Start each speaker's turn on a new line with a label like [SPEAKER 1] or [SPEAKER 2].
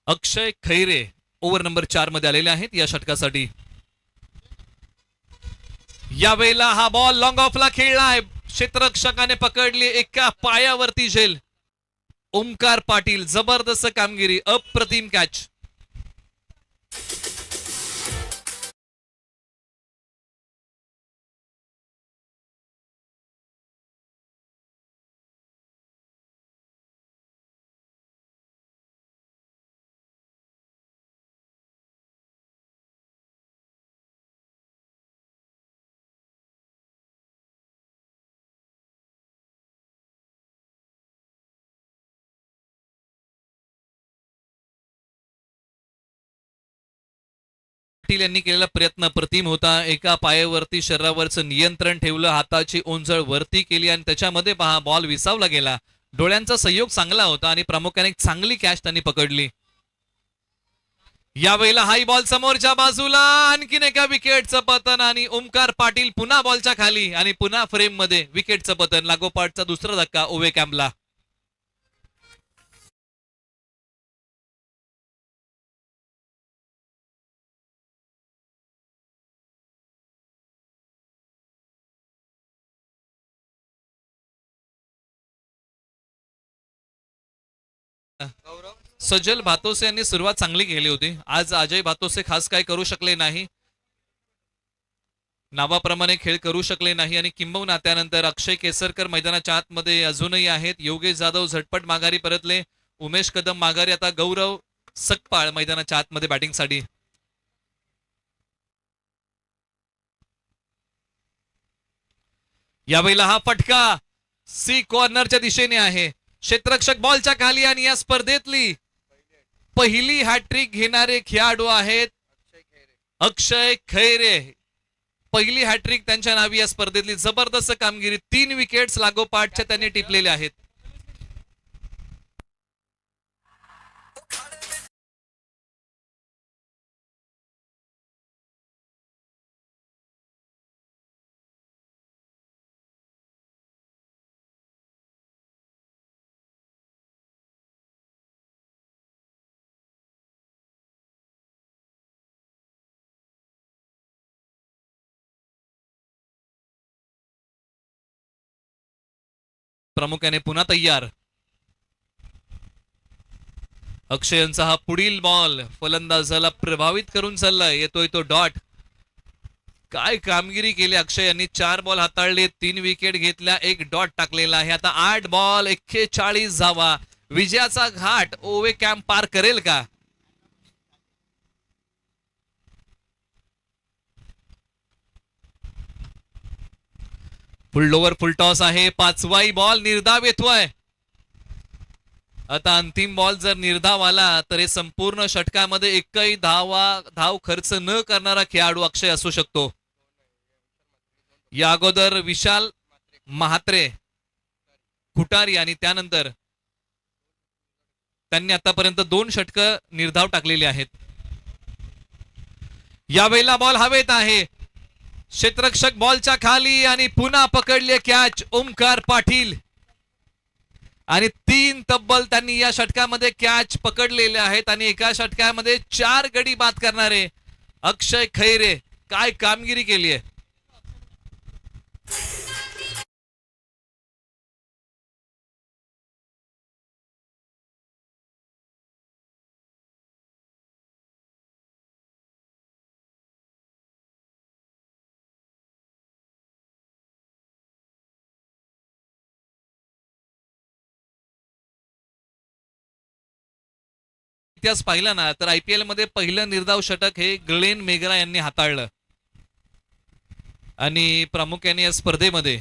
[SPEAKER 1] अक्षय Khaire over number 4 मध्ये आलेले आहेत या षटकासाठी. यावेळेला हा बॉल लॉंग ऑफला खेळलाय, क्षेत्ररक्षकाने पकडली, एका पायावरती झेल. ओमकार पाटील, जबरदस्त कामगिरी, अप्रतिम कॅच. पाटील यांनी केलेला प्रयत्न अप्रतिम होता. एका पायावरती शरीरावरचं नियंत्रण ठेवलं, हाताची ओंजळ वरती केली आणि त्याच्यामध्ये पहा बॉल विसावला गेला. डोळ्यांचा संयोग चांगला होता आणि प्रामुख्याने चांगली कॅच त्यांनी पकडली. यावेळेला हाई बॉल समोरच्या बाजूला, आणखीन एका विकेटचं पतन आणि ओमकार पाटील पुन्हा बॉलच्या खाली आणि पुन्हा फ्रेम मध्ये विकेटचं पतन. लागोपाठचा दुसरा धक्का ओवे कॅम्पला. सजल भातोसे यांनी सुरुवात चांगली केली होती. आज अजय भातोसे खास काय करू शकले नाही, नावाप्रमाणे खेळ करू शकले नाही आणि किंबहुना त्यानंतर अक्षय केसरकर मैदानाच्या आतमध्ये अजूनही आहेत. योगेश जाधव झटपट माघारी परतले, उमेश कदम माघारी. आता गौरव सकपाळ मैदानाच्या आतमध्ये बॅटिंगसाठी. यावेळेला हा फटका सी कॉर्नरच्या दिशेने आहे. क्षेत्ररक्षक बॉलच्या खाली आणि या स्पर्धेतली पहिली हॅट्रिक घेणारे खेळाडू आहेत अक्षय खैरे. पहिली हॅट्रिक त्यांच्या नावी या स्पर्धेतली. जबरदस्त कामगिरी, 3 विकेट्स लागोपाठच्या त्यांनी टिपलेले आहेत. प्रामुख्याने पुन्हा तयार. अक्षयंचा हा पुढील बॉल फलंदाजाला प्रभावित करून चाललाय. येतोय तो डॉट. काय कामगिरी केली अक्षय यांनी. 4 बॉल हाताळले, 3 विकेट घेतल्या, 1 डॉट टाकलेला आहे. आता 8 बॉल 41 धावा. विजयाचा घाट ओवे कॅम्प पार करेल का? फुल ओव्हर फुल टॉस आहे. 5वाही बॉल निर्धाव येतोय. आता अंतिम बॉल जर निर्धाव आला तर हे संपूर्ण षटकामध्ये एकही धाव खर्च न करणारा खेळाडू अक्षय असू शकतो. या अगोदर विशाल म्हात्रे, खुटारी आणि त्यानंतर त्यांनी आतापर्यंत 2 षटकं निर्धाव टाकलेली आहेत. यावेळेला बॉल हवेत आहे. क्षेत्ररक्षक बॉलच्या खाली आणि पुन्हा पकडले कॅच ओमकार पाटील. आणि 3 तब्बल त्यांनी या षटकामध्ये कॅच पकडलेले आहेत आणि एका षटकामध्ये 4 गडी बाद करणारे अक्षय खैरे. काय कामगिरी केली आहे. इतिहास पाहिला ना तर IPL मध्ये पहिलं निर्धाव षटक हे ग्लेन मेगरा यांनी हाताळलं आणि प्रामुख्याने या स्पर्धेमध्ये